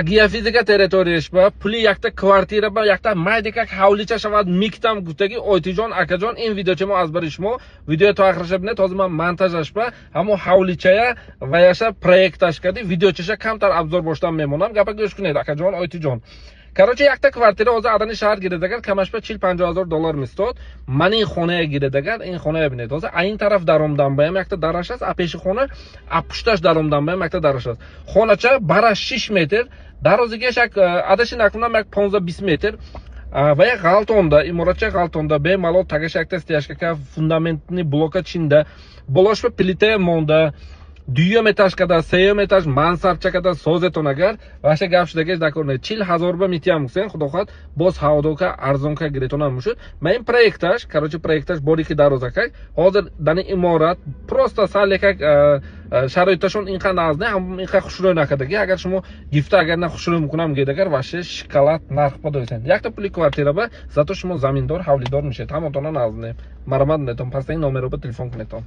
geofizika territoriyasi ba puli yakta kvartira ba yakta maydika havlicha shavad miktam gutagi oytijon akajon in videochimo azbarishmo video to oxirigacha bine tozman montajlash ba hamo havlichaya va yasha proyektashkadi videochasha kamtar obzor boshdan memonam gapa go'sh kunaydi akajon oytijon. Короче, yakta kvartira hozir Adana shahar giredagar kamashpa 40-50 dollar mistod. Mening xonaga giredagar, in xonaga binadi. Hozir ayin taraf daromdan ham yakta darashas, apeshi xona 60 daromdan ham yakta darashas. Xonacha bara 6 metr, daroziga shak adashi nakumdan mak 15-20 metr. Va ya g'altonda, imoratcha g'altonda bemalol tagashakda steyashka fundamentni bloka chinda, boloshpa plita monda. Düyom etajkada, seyom etaj, mansabchakada sozeton agar vasha gapshidagi dakorne 40,000 ba mityam sen xudo xohlad boz havodoka arzonka giretonam mushud. Men proyektash, короче proyektash boriki darozakak. Hozir dani imorat просто salekak sharoitashon inqa nazne ham inqa xushro'ynakadagi agar shimo gifta agarna xushro'y mukunam gedagar vasha shokolad narx podoysen. Yakta puli kvartira ba zato shimo zamindor, havlidor mishi. Tamotona nazne. Maramad netom, pastang nomero ba telefon kunetom.